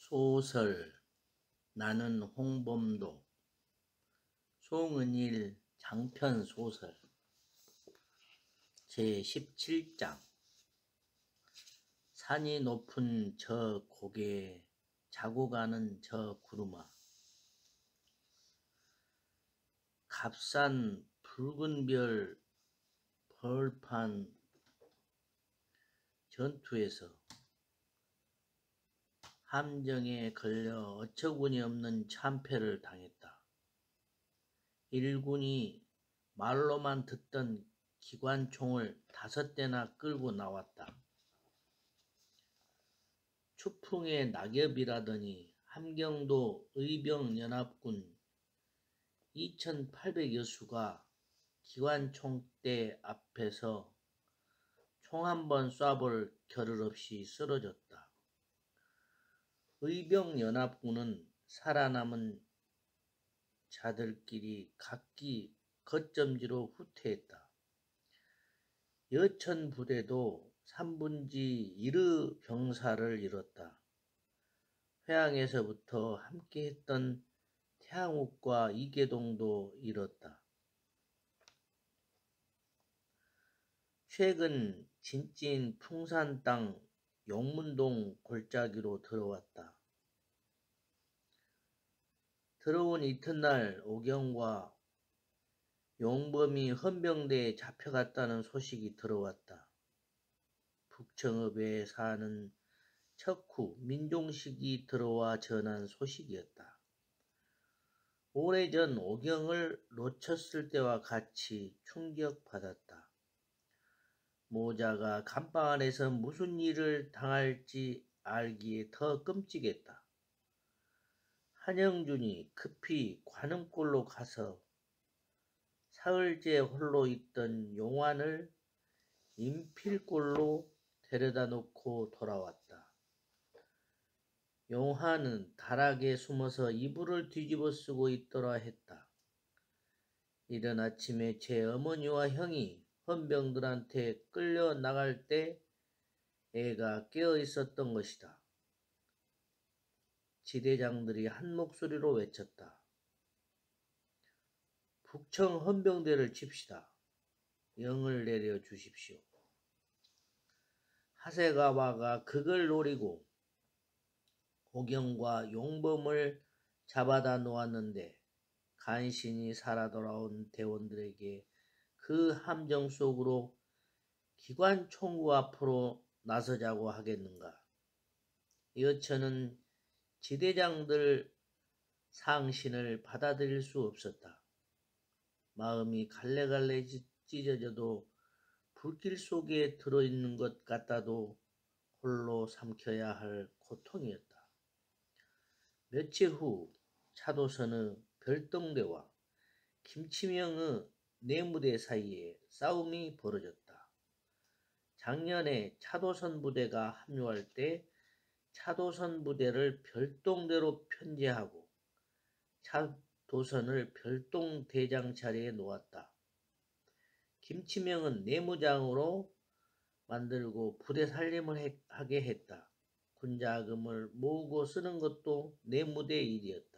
소설 나는 홍범도 송은일 장편소설 제17장 산이 높은 저 고개에 자고 가는 저 구름아, 값싼 붉은 별 벌판 전투에서 함정에 걸려 어처구니 없는 참패를 당했다. 일군이 말로만 듣던 기관총을 5대나 끌고 나왔다. 추풍의 낙엽이라더니 함경도 의병연합군 2800여 수가 기관총대 앞에서 총 한 번 쏴볼 겨를 없이 쓰러졌다. 의병연합군은 살아남은 자들끼리 각기 거점지로 후퇴했다. 여천 부대도 3분지 1의 병사를 잃었다. 회항에서부터 함께했던 태항욱과 이계동도 잃었다. 최근 진찐 풍산 땅 용문동 골짜기로 들어왔다. 들어온 이튿날 오경과 용범이 헌병대에 잡혀갔다는 소식이 들어왔다. 북청읍에 사는 척후 민종식이 들어와 전한 소식이었다. 오래전 오경을 놓쳤을 때와 같이 충격받았다. 모자가 감방 안에서 무슨 일을 당할지 알기에 더 끔찍했다. 한영준이 급히 관음골로 가서 사흘째 홀로 있던 용환을 인필골로 데려다 놓고 돌아왔다. 용환은 다락에 숨어서 이불을 뒤집어 쓰고 있더라 했다. 이른 아침에 제 어머니와 형이 헌병들한테 끌려 나갈 때 애가 깨어 있었던 것이다. 지대장들이 한 목소리로 외쳤다. 북청 헌병대를 칩시다. 영을 내려 주십시오. 하세가와가 그걸 노리고 오경과 용범을 잡아다 놓았는데 간신히 살아 돌아온 대원들에게 그 함정 속으로 기관총구 앞으로 나서자고 하겠는가. 여천은 지대장들 상신을 받아들일 수 없었다. 마음이 갈래갈래 찢어져도 불길 속에 들어있는 것 같아도 홀로 삼켜야 할 고통이었다. 며칠 후 차도선의 별동대와 김치명의 내무대 사이에 싸움이 벌어졌다. 작년에 차도선 부대가 합류할 때 차도선 부대를 별동대로 편제하고 차도선을 별동대장 자리에 놓았다. 김치명은 내무장으로 만들고 부대 살림을 하게 했다. 군자금을 모으고 쓰는 것도 내무대의 일이었다.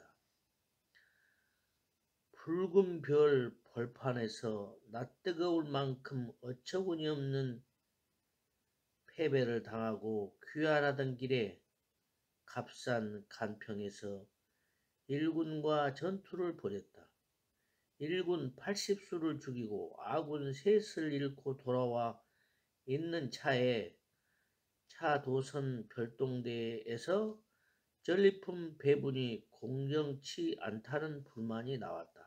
붉은 별 벌판에서 낯뜨거울 만큼 어처구니 없는 패배를 당하고 귀환하던 길에 값싼 간평에서 일군과 전투를 벌였다. 일군 80수를 죽이고 아군 3을 잃고 돌아와 있는 차에 차도선 별동대에서 전리품 배분이 공정치 않다는 불만이 나왔다.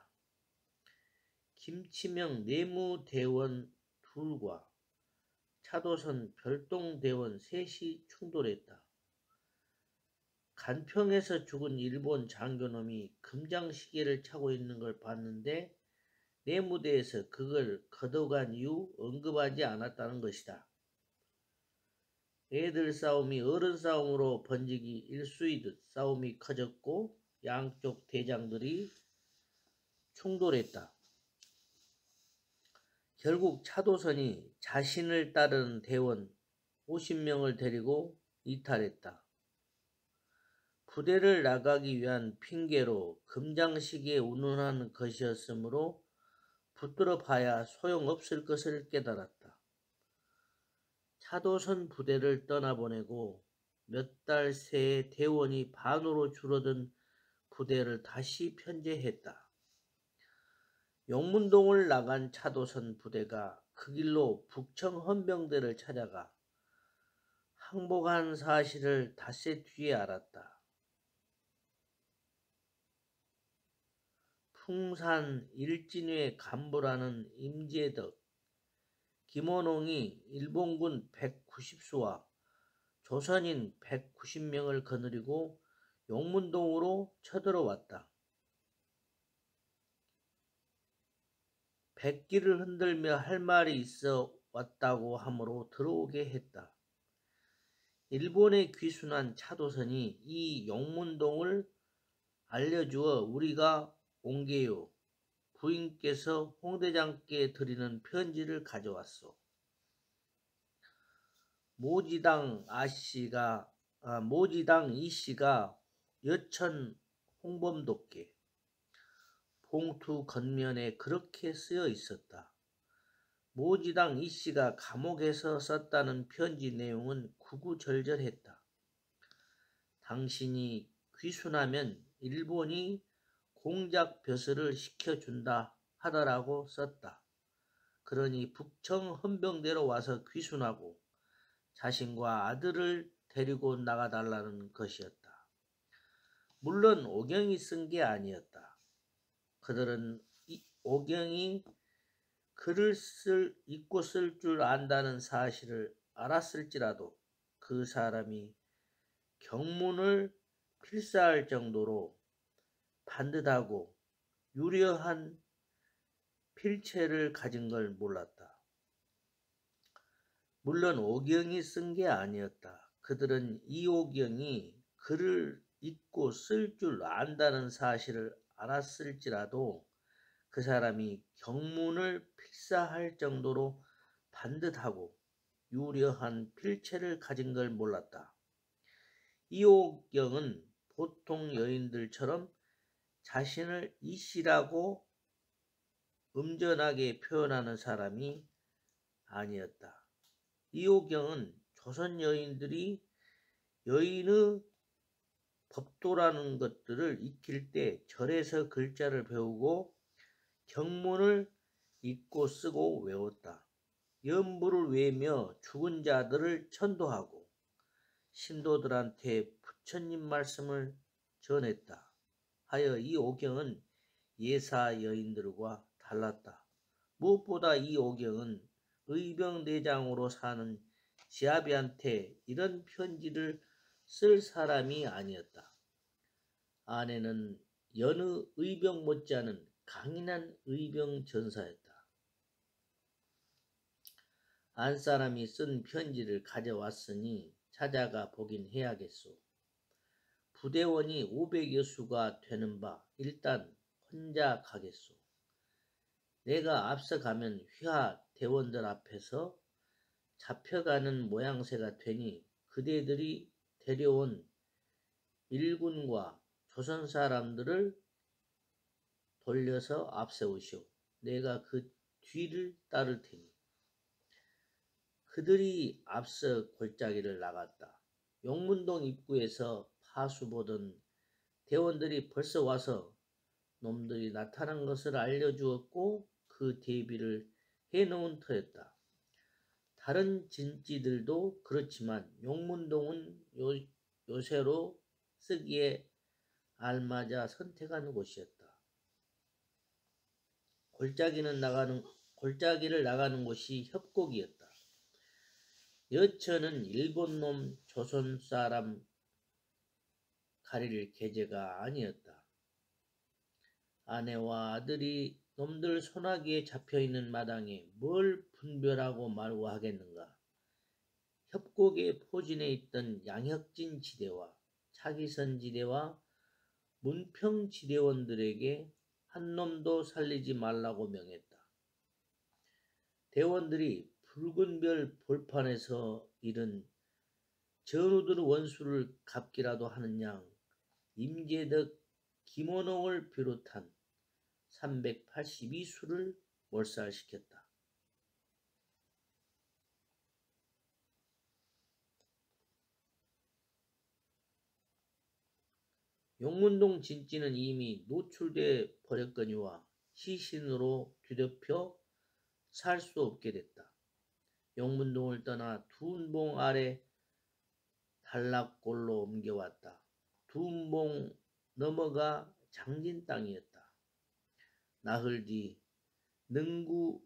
김치명 내무대원 2과 차도선 별동대원 3이 충돌했다. 간평에서 죽은 일본 장교놈이 금장시계를 차고 있는 걸 봤는데 내무대에서 그걸 걷어간 이후 언급하지 않았다는 것이다. 애들 싸움이 어른 싸움으로 번지기 일쑤이듯 싸움이 커졌고 양쪽 대장들이 충돌했다. 결국 차도선이 자신을 따르는 대원 50명을 데리고 이탈했다. 부대를 나가기 위한 핑계로 금장시기에 운운한 것이었으므로 붙들어 봐야 소용없을 것을 깨달았다. 차도선 부대를 떠나보내고 몇 달 새에 대원이 반으로 줄어든 부대를 다시 편제했다. 용문동을 나간 차도선 부대가 그 길로 북청 헌병대를 찾아가 항복한 사실을 닷새 뒤에 알았다. 풍산 일진위의 간부라는 임재덕, 김원홍이 일본군 190수와 조선인 190명을 거느리고 용문동으로 쳐들어왔다. 백기를 흔들며 할 말이 있어 왔다고 하므로 들어오게 했다. 일본에 귀순한 차도선이 이 용문동을 알려주어 우리가 온 게요. 부인께서 홍대장께 드리는 편지를 가져왔소. 모지당 이씨가 여천 홍범도께 봉투 겉면에 그렇게 쓰여 있었다. 모지당 이씨가 감옥에서 썼다는 편지 내용은 구구절절했다. 당신이 귀순하면 일본이 공작 벼슬을 시켜준다 하더라고 썼다. 그러니 북청 헌병대로 와서 귀순하고 자신과 아들을 데리고 나가달라는 것이었다. 물론 오경이 쓴 게 아니었다. 그들은 오경이 글을 읽고 쓸 줄 안다는 사실을 알았을지라도 그 사람이 경문을 필사할 정도로 반듯하고 유려한 필체를 가진 걸 몰랐다. 물론 오경이 쓴 게 아니었다. 그들은 이오경이 글을 읽고 쓸 줄 안다는 사실을 알았을지라도 그 사람이 경문을 필사할 정도로 반듯하고 유려한 필체를 가진 걸 몰랐다. 이오경은 보통 여인들처럼 자신을 이씨라고 음전하게 표현하는 사람이 아니었다. 이오경은 조선 여인들이 여인의 법도라는 것들을 익힐 때 절에서 글자를 배우고 경문을 읽고 쓰고 외웠다. 연부를 외며 죽은 자들을 천도하고 신도들한테 부처님 말씀을 전했다. 하여 이 오경은 예사 여인들과 달랐다. 무엇보다 이 오경은 의병대장으로 사는 지아비한테 이런 편지를 쓸 사람이 아니었다. 아내는 여느 의병 못지않은 강인한 의병 전사였다. 안사람이 쓴 편지를 가져왔으니 찾아가 보긴 해야겠소. 부대원이 500여 수가 되는 바 일단 혼자 가겠소. 내가 앞서 가면 휘하 대원들 앞에서 잡혀가는 모양새가 되니 그대들이 데려온 일군과 조선 사람들을 돌려서 앞세우시오. 내가 그 뒤를 따를 테니. 그들이 앞서 골짜기를 나갔다. 용문동 입구에서 파수보던 대원들이 벌써 와서 놈들이 나타난 것을 알려주었고 그 대비를 해놓은 터였다. 다른 진지들도 그렇지만 용문동은 요새로 쓰기에 알맞아 선택한 곳이었다. 골짜기를 나가는 곳이 협곡이었다. 여천은 일본놈 조선 사람 가릴 계제가 아니었다. 아내와 아들이 놈들 소나기에 잡혀있는 마당에 뭘 분별하고 말고 하겠는가. 협곡에 포진해 있던 양혁진 지대와 차기선 지대와 문평 지대원들에게 한 놈도 살리지 말라고 명했다. 대원들이 붉은 별 볼판에서 잃은 전우들 원수를 갚기라도 하는 양 임재덕, 김원홍을 비롯한 382수를 몰살시켰다. 용문동 진지는 이미 노출돼 버렸거니와 시신으로 뒤덮여 살 수 없게 됐다. 용문동을 떠나 두운봉 아래 단락골로 옮겨왔다. 두운봉 넘어가 장진 땅이었다. 나흘 뒤 능구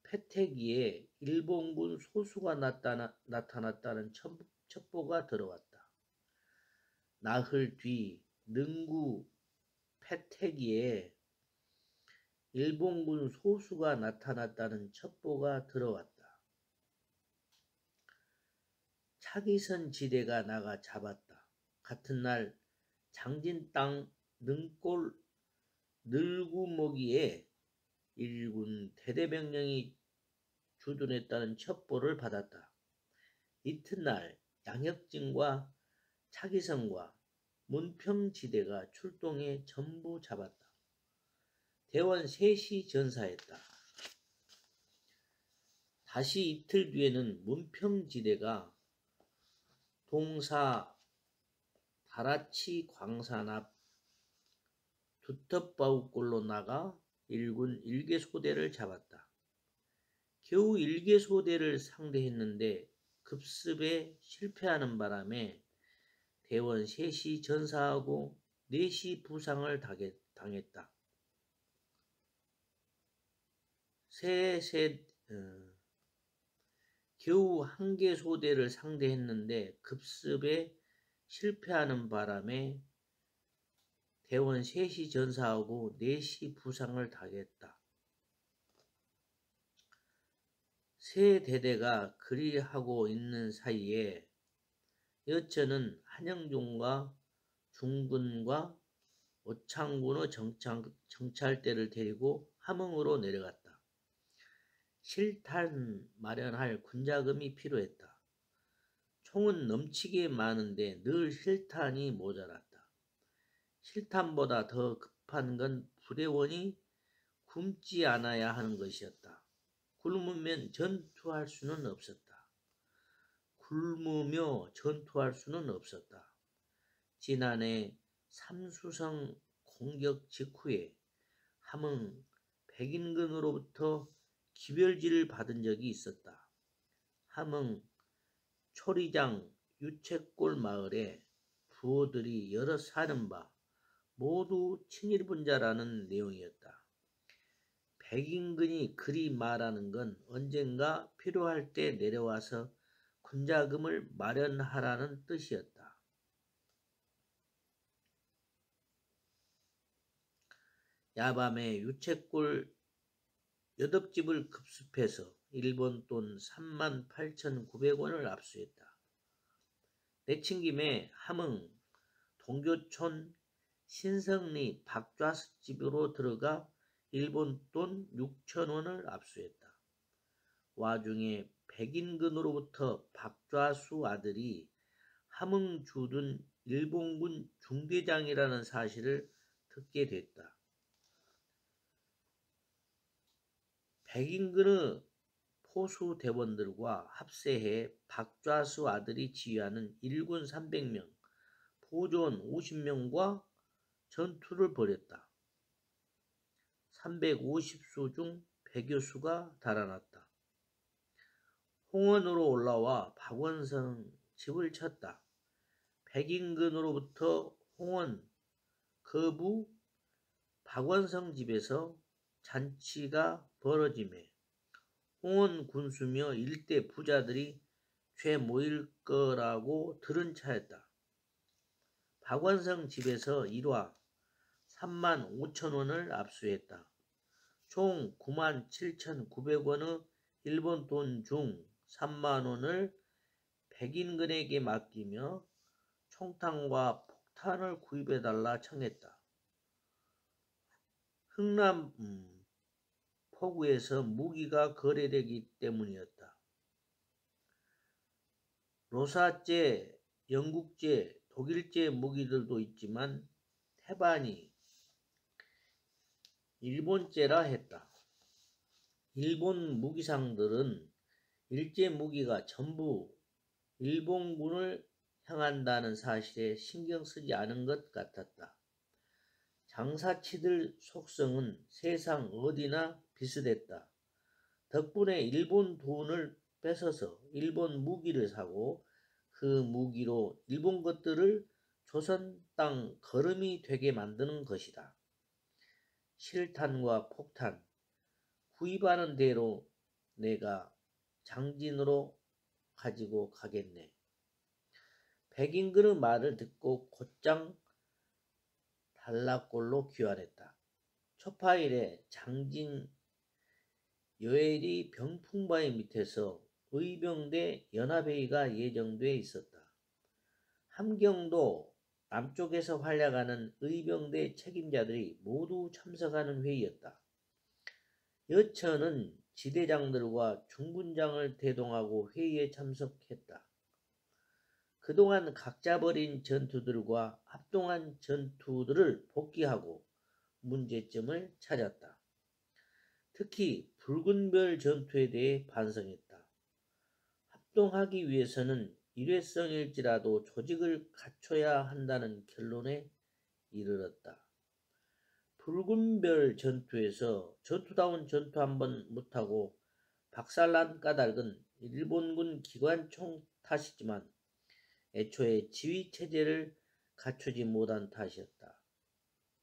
패태기에 일본군 소수가 나타났다는 첩보가 들어왔다. 나흘 뒤 능구 패태기에 일본군 소수가 나타났다는 첩보가 들어왔다. 차기선 지대가 나가 잡았다. 같은 날 장진 땅 능골 늘구먹이에 일군 대대병령이 주둔했다는 첩보를 받았다. 이튿날 양혁진과 차기선과 문평지대가 출동해 전부 잡았다. 대원 셋이 전사했다. 다시 이틀 뒤에는 문평지대가 동사 다라치 광산 앞 두텁바우골로 나가 일군 일개소대를 잡았다. 겨우 일개소대를 상대했는데 급습에 실패하는 바람에 대원 셋이 전사하고 넷이 부상을 당했다. 겨우 한 개 소대를 상대했는데 급습에 실패하는 바람에 대원 셋이 전사하고 넷이 부상을 당했다. 세 대대가 그리하고 있는 사이에 여천은 한영종과 중군과 오창군의 정찰대를 데리고 함흥으로 내려갔다. 실탄 마련할 군자금이 필요했다. 총은 넘치게 많은데 늘 실탄이 모자랐다. 실탄보다 더 급한 건 부대원이 굶지 않아야 하는 것이었다. 굶으면 전투할 수는 없었다. 지난해 삼수성 공격 직후에 함흥 백인근으로부터 기별지를 받은 적이 있었다. 함흥 초리장 유채골 마을에 부호들이 여러 사는 바 모두 친일분자라는 내용이었다. 백인근이 그리 말하는 건 언젠가 필요할 때 내려와서 군자금을 마련하라는 뜻이었다. 야밤에 유채골 8집을 급습해서 일본 돈 38,900원을 압수했다. 내친김에 함흥 동교촌 신성리 박좌스 집으로 들어가 일본 돈 6,000원을 압수했다. 와중에 백인근으로부터 박좌수 아들이 함흥 주둔 일본군 중대장이라는 사실을 듣게 됐다. 백인근의 포수 대원들과 합세해 박좌수 아들이 지휘하는 일군 300명, 보조원 50명과 전투를 벌였다. 350수 중 100여 수가 달아났다. 홍원으로 올라와 박원성 집을 쳤다. 백인근으로부터 홍원, 거부, 박원성 집에서 잔치가 벌어지매 홍원 군수며 일대 부자들이 죄 모일 거라고 들은 차였다. 박원성 집에서 일화 35,000원을 압수했다. 총 97,900원의 일본 돈 중 30,000원을 백인근에게 맡기며 총탄과 폭탄을 구입해달라 청했다. 흥남 포구에서 무기가 거래되기 때문이었다. 로사제, 영국제, 독일제 무기들도 있지만 태반이 일본제라 했다. 일본 무기상들은 일제 무기가 전부 일본군을 향한다는 사실에 신경 쓰지 않은 것 같았다. 장사치들 속성은 세상 어디나 비슷했다. 덕분에 일본 돈을 뺏어서 일본 무기를 사고 그 무기로 일본 것들을 조선 땅 걸음이 되게 만드는 것이다. 실탄과 폭탄 구입하는 대로 내가 장진으로 가지고 가겠네. 백인그의 말을 듣고 곧장 달라꼴로 귀환했다. 초파일에 장진 요엘이 병풍바위 밑에서 의병대 연합회의가 예정돼 있었다. 함경도 남쪽에서 활약하는 의병대 책임자들이 모두 참석하는 회의였다. 여천은 지대장들과 중군장을 대동하고 회의에 참석했다. 그동안 각자 벌인 전투들과 합동한 전투들을 복귀하고 문제점을 찾았다. 특히 붉은 별 전투에 대해 반성했다. 합동하기 위해서는 일회성일지라도 조직을 갖춰야 한다는 결론에 이르렀다. 붉은 별 전투에서 전투다운 전투 한번 못하고 박살난 까닭은 일본군 기관총 탓이지만 애초에 지휘체제를 갖추지 못한 탓이었다.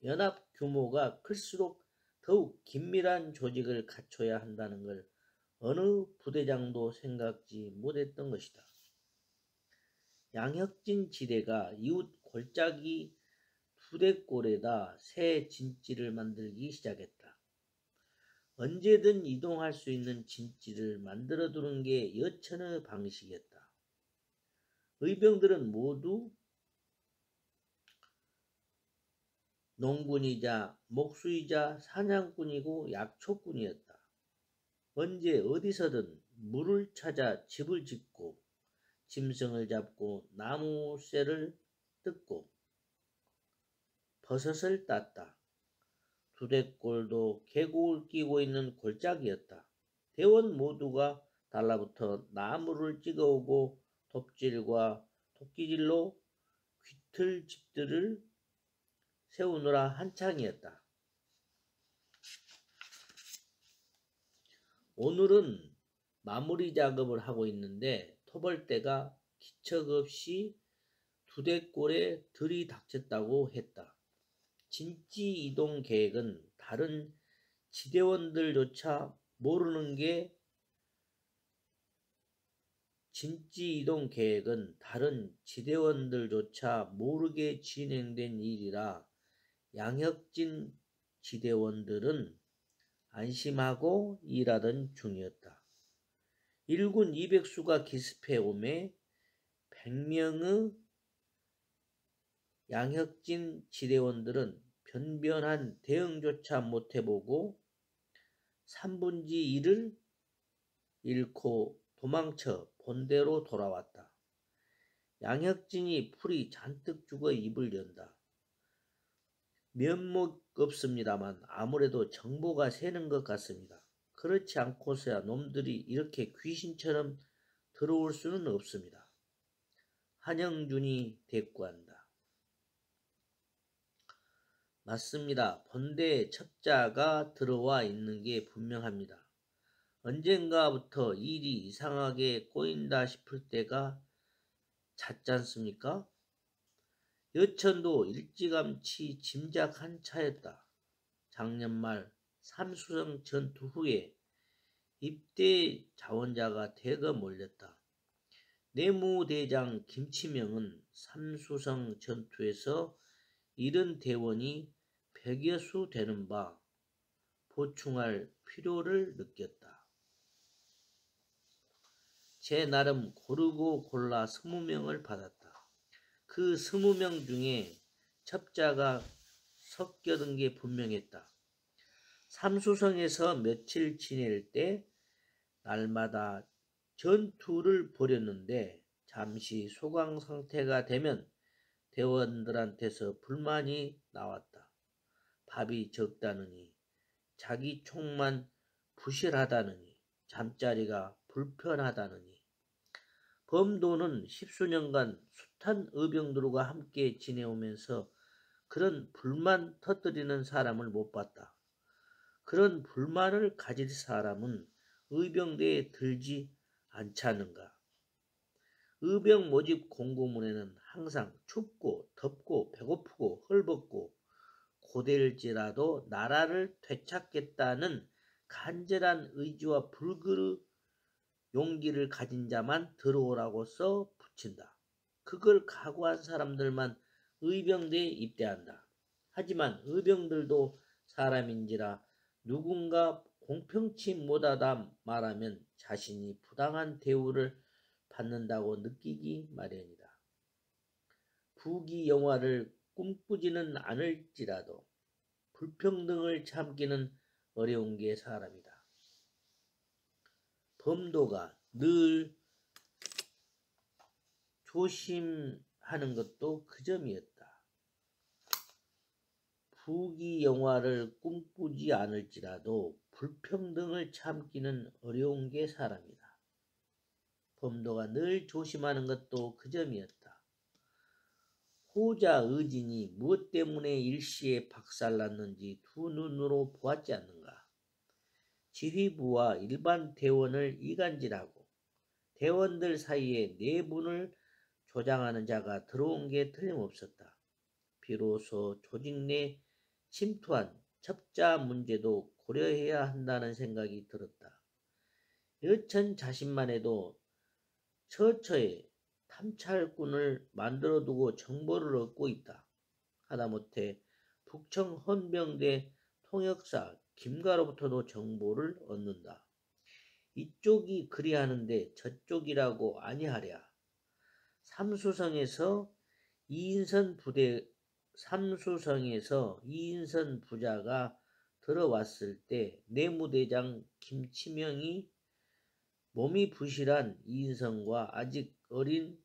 연합 규모가 클수록 더욱 긴밀한 조직을 갖춰야 한다는 걸 어느 부대장도 생각지 못했던 것이다. 양혁진 지대가 이웃 골짜기 두대골에다 새 진지를 만들기 시작했다. 언제든 이동할 수 있는 진지를 만들어 두는 게 여천의 방식이었다. 의병들은 모두 농군이자 목수이자 사냥꾼이고 약초꾼이었다. 언제 어디서든 물을 찾아 집을 짓고 짐승을 잡고 나무쇠를 뜯고 버섯을 땄다. 두대골도 계곡을 끼고 있는 골짜기였다. 대원 모두가 달라붙어 나무를 찍어오고 톱질과 토끼질로 귀틀집들을 세우느라 한창이었다. 오늘은 마무리 작업을 하고 있는데 토벌대가 기척 없이 두대골에 들이닥쳤다고 했다. 진지 이동 계획은 다른 지대원들조차 모르게 진행된 일이라 양혁진 지대원들은 안심하고 일하던 중이었다. 1군 200수가 기습해 오매 100명의 양혁진 지대원들은 변변한 대응조차 못해보고 3분지 1을 잃고 도망쳐 본대로 돌아왔다. 양혁진이 풀이 잔뜩 죽어 입을 연다. 면목 없습니다만 아무래도 정보가 새는 것 같습니다. 그렇지 않고서야 놈들이 이렇게 귀신처럼 들어올 수는 없습니다. 한영준이 대꾸한다. 맞습니다. 본대에 첩자가 들어와 있는 게 분명합니다. 언젠가부터 일이 이상하게 꼬인다 싶을 때가 잦잖습니까? 여천도 일찌감치 짐작한 차였다. 작년 말 삼수성 전투 후에 입대 자원자가 대거 몰렸다. 내무대장 김치명은 삼수성 전투에서 잃은 대원이 100여 수 되는 바 보충할 필요를 느꼈다. 제 나름 고르고 골라 20명을 받았다. 그 20명 중에 첩자가 섞여든 게 분명했다. 삼수성에서 며칠 지낼 때 날마다 전투를 벌였는데 잠시 소강 상태가 되면 대원들한테서 불만이 나왔다. 밥이 적다느니, 자기 총만 부실하다느니, 잠자리가 불편하다느니. 범도는 십수년간 숱한 의병들과 함께 지내오면서 그런 불만 터뜨리는 사람을 못 봤다. 그런 불만을 가질 사람은 의병대에 들지 않지 않는가. 의병 모집 공고문에는 항상 춥고 덥고 배고프고 헐벗고 고될지라도 나라를 되찾겠다는 간절한 의지와 불그르 용기를 가진 자만 들어오라고 써 붙인다. 그걸 각오한 사람들만 의병대에 입대한다. 하지만 의병들도 사람인지라 누군가 공평치 못하다 말하면 자신이 부당한 대우를 받는다고 느끼기 마련이다. 부귀영화를 꿈꾸지는 않을지라도 불평등을 참기는 어려운 게 사람이다. 범도가 늘 조심하는 것도 그 점이었다. 부귀영화를 꿈꾸지 않을지라도 불평등을 참기는 어려운 게 사람이다. 범도가 늘 조심하는 것도 그 점이었다. 호자 의진이 무엇 때문에 일시에 박살났는지 두 눈으로 보았지 않는가. 지휘부와 일반 대원을 이간질하고 대원들 사이에 내분을 조장하는 자가 들어온 게 틀림없었다. 비로소 조직 내 침투한 첩자 문제도 고려해야 한다는 생각이 들었다. 여천 자신만 해도 처처에 탐찰꾼을 만들어두고 정보를 얻고 있다. 하다못해 북청 헌병대 통역사 김가로부터도 정보를 얻는다. 이쪽이 그리하는데 저쪽이라고 아니하랴. 삼수성에서 이인선 부자가 들어왔을 때 내무대장 김치명이 몸이 부실한 이인선과 아직 어린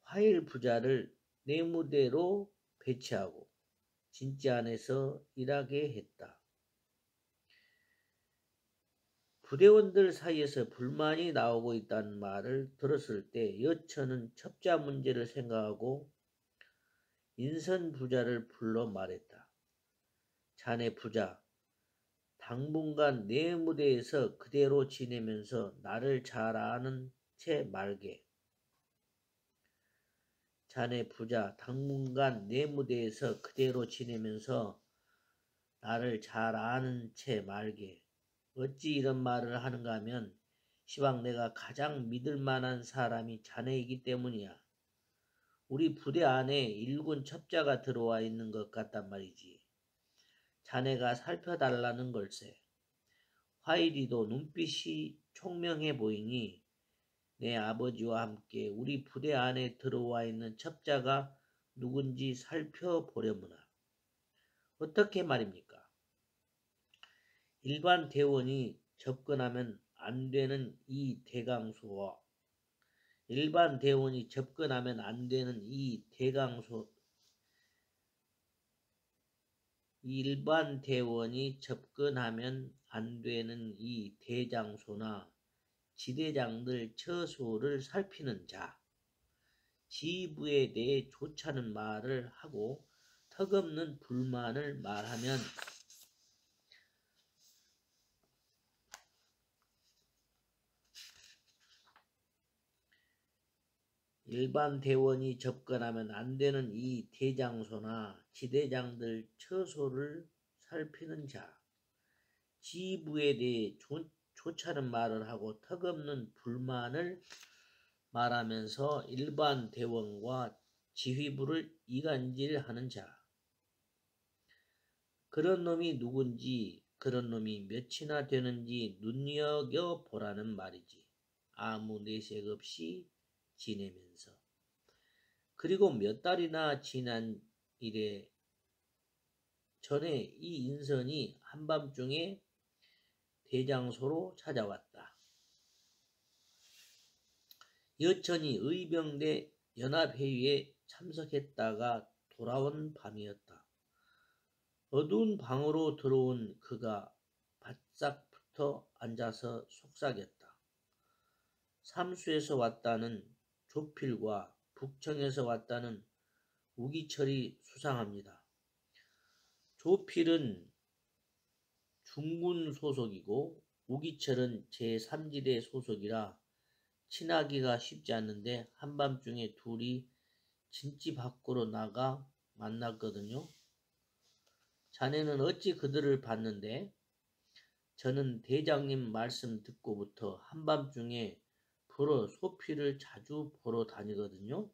화일 부자를 내무대로 배치하고 진지 안에서 일하게 했다. 부대원들 사이에서 불만이 나오고 있다는 말을 들었을 때 여천은 첩자 문제를 생각하고 인선 부자를 불러 말했다. 자네 부자, 당분간 내 무대에서 그대로 지내면서 나를 잘 아는 채 말게. 자네 부자, 당분간 내 무대에서 그대로 지내면서 나를 잘 아는 채 말게. 어찌 이런 말을 하는가 하면 시방 내가 가장 믿을 만한 사람이 자네이기 때문이야. 우리 부대 안에 일군 첩자가 들어와 있는 것 같단 말이지. 자네가 살펴달라는 걸세. 화일이도 눈빛이 총명해 보이니 내 아버지와 함께 우리 부대 안에 들어와 있는 첩자가 누군지 살펴보려무나. 어떻게 말입니까? 일반 대원이 접근하면 안 되는 이 대강소와 일반 대원이 접근하면 안 되는 이 일반 대원이 접근하면 안 되는 이 대장소나 지대장들 처소를 살피는 자, 지휘부에 대해 좋자는 말을 하고 턱없는 불만을 말하면 일반 대원이 접근하면 안 되는 이 대장소나 지대장들 처소를 살피는 자, 지휘부에 대해 좋자는 말을 하고 턱없는 불만을 말하면서 일반 대원과 지휘부를 이간질하는 자. 그런 놈이 누군지 그런 놈이 몇이나 되는지 눈여겨보라는 말이지. 아무 내색 없이 지내면서. 그리고 몇 달이나 지난 이래 전에 이 인선이 한밤중에 대장소로 찾아왔다. 여천이 의병대 연합회의에 참석했다가 돌아온 밤이었다. 어두운 방으로 들어온 그가 바싹 붙어 앉아서 속삭였다. 삼수에서 왔다는 조필과 북청에서 왔다는 우기철이 수상합니다. 조필은 중군 소속이고 우기철은 제3지대 소속이라 친하기가 쉽지 않는데 한밤중에 둘이 진지 밖으로 나가 만났거든요. 자네는 어찌 그들을 봤는데? 저는 대장님 말씀 듣고부터 한밤중에 보러 소피를 자주 보러 다니거든요.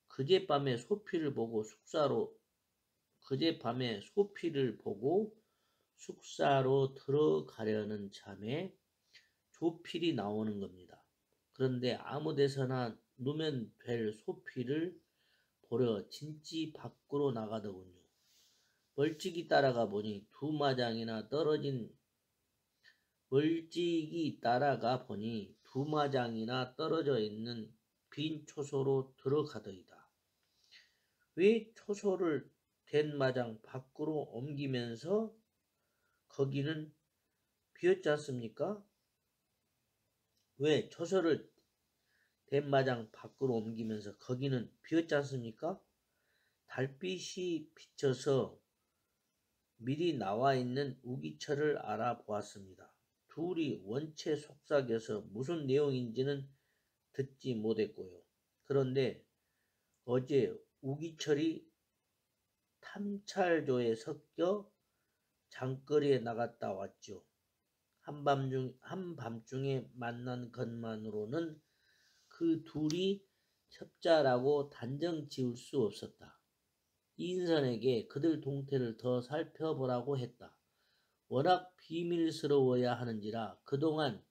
그젯밤에 소피를 보고 숙사로 들어가려는 참에 조필이 나오는 겁니다. 그런데 아무 데서나 누면 될 소피를 보려 진지 밖으로 나가더군요. 멀찍이 따라가 보니 두 마장이나 떨어져 있는 빈 초소로 들어가더이다. 왜 초소를 된 마장 밖으로 옮기면서 거기는 비었지 않습니까? 왜 초소를 된 마장 밖으로 옮기면서 거기는 비었지 않습니까? 달빛이 비쳐서 미리 나와 있는 우기철을 알아보았습니다. 둘이 원체 속삭여서 무슨 내용인지는 듣지 못했고요. 그런데 어제 우기철이 탐찰조에 섞여 장거리에 나갔다 왔죠. 한밤중에 만난 것만으로는 그 둘이 첩자라고 단정 지을 수 없었다. 이인선에게 그들 동태를 더 살펴보라고 했다. 워낙 비밀스러워야 하는지라 그동안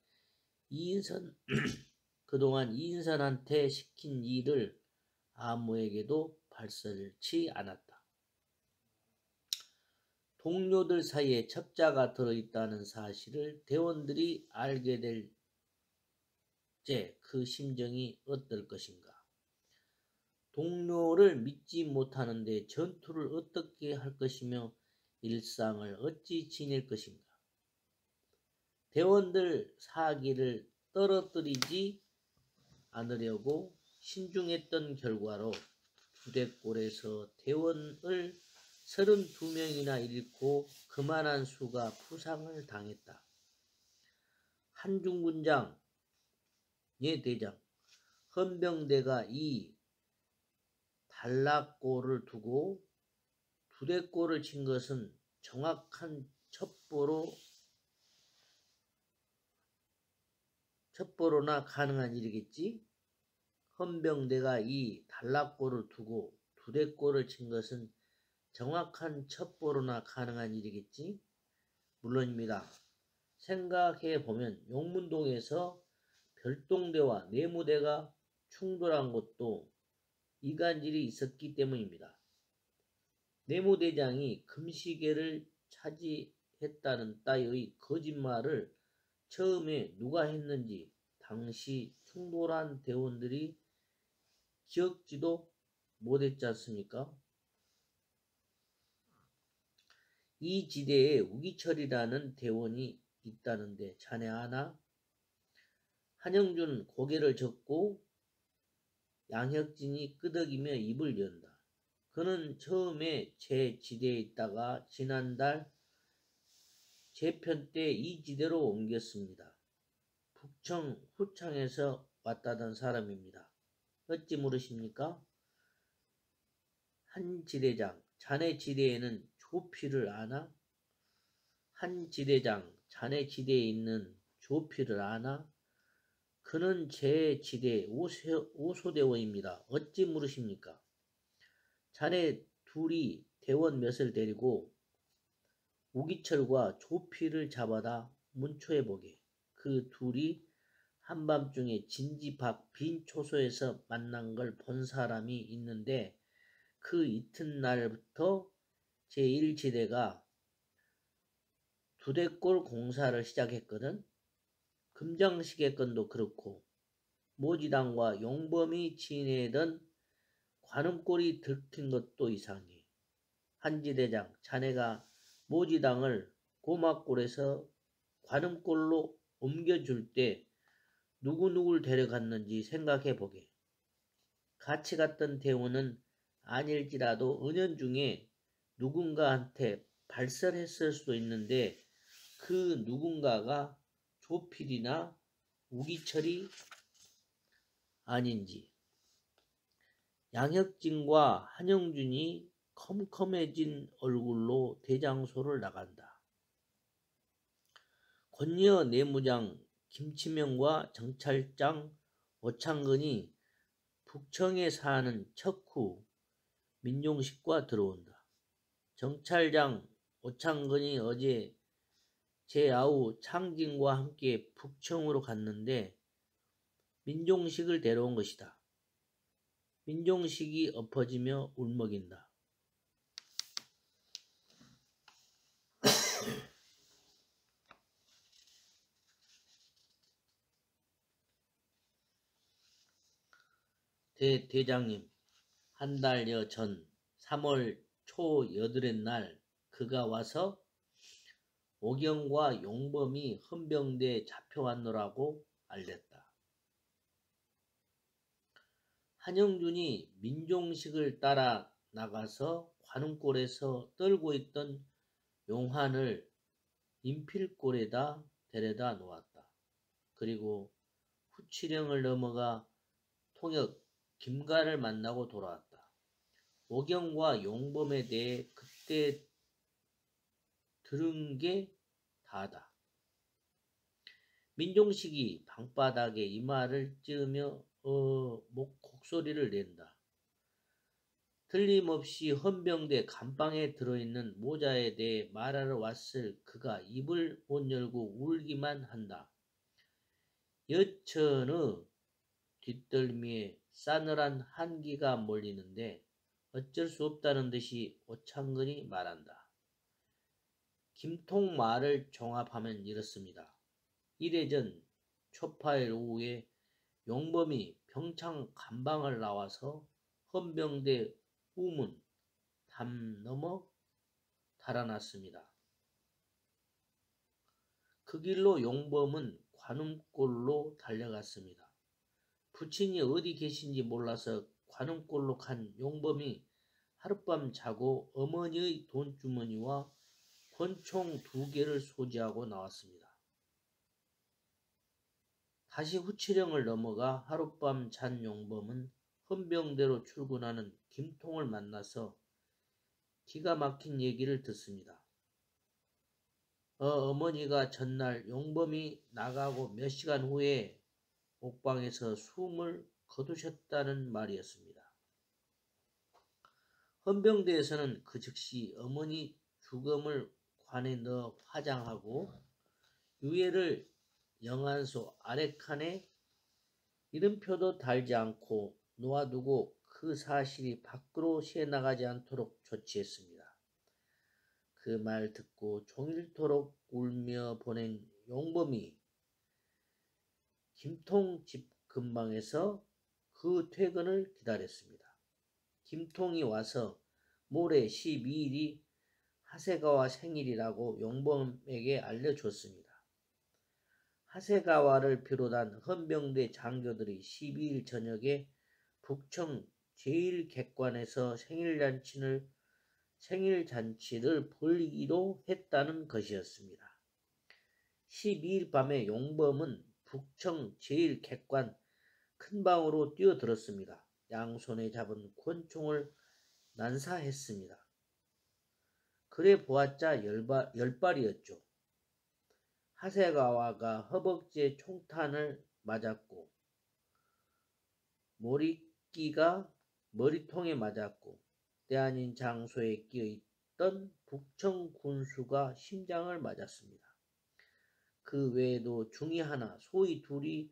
이인선한테 시킨 일을 아무에게도 발설치 않았다. 동료들 사이에 첩자가 들어있다는 사실을 대원들이 알게 될 때 그 심정이 어떨 것인가. 동료를 믿지 못하는데 전투를 어떻게 할 것이며 일상을 어찌 지낼 것인가. 대원들 사기를 떨어뜨리지 않으려고 신중했던 결과로 두대골에서 대원을 32명이나 잃고 그만한 수가 부상을 당했다. 한중군장, 대장, 헌병대가 이 단락골을 두고 두대골을 친 것은 정확한 첩보로나 가능한 일이겠지? 헌병대가 이 단락골을 두고 두대골을 친 것은 정확한 첩보로나 가능한 일이겠지? 물론입니다. 생각해보면 용문동에서 별동대와 내무대가 충돌한 것도 이간질이 있었기 때문입니다. 내무대장이 금시계를 차지했다는 따위의 거짓말을 처음에 누가 했는지 당시 충돌한 대원들이 기억지도 못했지 않습니까? 이 지대에 우기철이라는 대원이 있다는데 자네 아나? 한영준 고개를 젓고 양혁진이 끄덕이며 입을 연다. 그는 처음에 제 지대에 있다가 지난달 재편 때 이 지대로 옮겼습니다. 북청 후창에서 왔다던 사람입니다. 어찌 모르십니까? 한 지대장, 자네 지대에는 조피를 아나? 한 지대장, 자네 지대에 있는 조피를 아나? 그는 제 지대 오소대원입니다. 어찌 모르십니까? 자네 둘이 대원 몇을 데리고 우기철과 조피를 잡아다 문초해보게. 그 둘이 한밤중에 진지 밖 빈 초소에서 만난 걸 본 사람이 있는데 그 이튿날부터 제1지대가 두대골 공사를 시작했거든. 금장시계 건도 그렇고 모지당과 용범이 지내던 관음골이 들킨 것도 이상해. 한지대장, 자네가 모지당을 고막골에서 관음골로 옮겨줄 때 누구누굴 데려갔는지 생각해 보게. 같이 갔던 대원은 아닐지라도 은연중에 누군가한테 발설했을 수도 있는데 그 누군가가 조필이나 우기철이 아닌지. 양혁진과 한영준이 컴컴해진 얼굴로 대장소를 나간다. 권리어 내무장 김치명과 정찰장 오창근이 북청에 사는 척후 민종식과 들어온다. 정찰장 오창근이 어제 제 아우 창진과 함께 북청으로 갔는데 민종식을 데려온 것이다. 민종식이 엎어지며 울먹인다. 대장님, 한 달여 전 3월 초 여드렛 날 그가 와서 오경과 용범이 헌병대에 잡혀왔노라고 알렸다. 한영준이 민종식을 따라 나가서 관음골에서 떨고 있던 용환을 인필골에다 데려다 놓았다. 그리고 후치령을 넘어가 통역 김가를 만나고 돌아왔다. 오경과 용범에 대해 그때 들은 게 다다. 민종식이 방바닥에 이마를 찌으며 곡소리를 낸다. 틀림없이 헌병대 감방에 들어있는 모자에 대해 말하러 왔을 그가 입을 못 열고 울기만 한다. 여천의 뒷덜미에 싸늘한 한기가 몰리는데 어쩔 수 없다는 듯이 오창근이 말한다. 김통 말을 종합하면 이렇습니다. 이래전 초파일 오후에 용범이 평창 감방을 나와서 헌병대 우문 담 넘어 달아났습니다. 그 길로 용범은 관음골로 달려갔습니다. 부친이 어디 계신지 몰라서 관음골로 간 용범이 하룻밤 자고 어머니의 돈주머니와 권총 2개를 소지하고 나왔습니다. 다시 후치령을 넘어가 하룻밤 잔 용범은 헌병대로 출근하는 김통을 만나서 기가 막힌 얘기를 듣습니다. 어머니가 전날 용범이 나가고 몇 시간 후에 옥방에서 숨을 거두셨다는 말이었습니다. 헌병대에서는 그 즉시 어머니 죽음을 관에 넣어 화장하고 유해를 영안소 아래칸에 이름표도 달지 않고 놓아두고 그 사실이 밖으로 새나가지 않도록 조치했습니다. 그 말 듣고 종일토록 울며 보낸 용범이 김통 집 근방에서 그 퇴근을 기다렸습니다. 김통이 와서 모레 12일이 하세가와 생일이라고 용범에게 알려줬습니다. 하세가와를 비롯한 헌병대 장교들이 12일 저녁에 북청 제1객관에서 생일잔치를 벌이기로 했다는 것이었습니다. 12일 밤에 용범은 북청 제1객관 큰 방으로 뛰어들었습니다. 양손에 잡은 권총을 난사했습니다. 그래 보았자 열발이었죠. 하세가와가 허벅지에 총탄을 맞았고 머리끼가 머리통에 맞았고 때 아닌 장소에 끼어있던 북청 군수가 심장을 맞았습니다. 그 외에도 중이 하나, 소위 둘이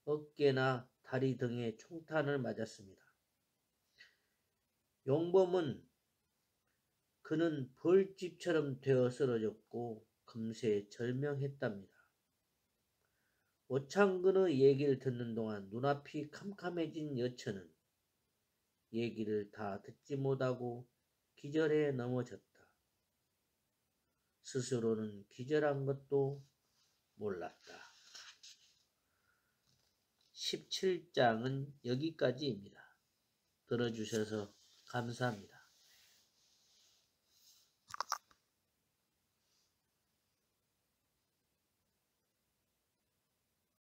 어깨나 다리 등에 총탄을 맞았습니다. 용범은 그는 벌집처럼 되어 쓰러졌고 금세 절명했답니다. 오창근의 얘기를 듣는 동안 눈앞이 캄캄해진 여천은 얘기를 다 듣지 못하고 기절에 넘어졌다. 스스로는 기절한 것도 몰랐다. 17장은 여기까지입니다. 들어주셔서 감사합니다.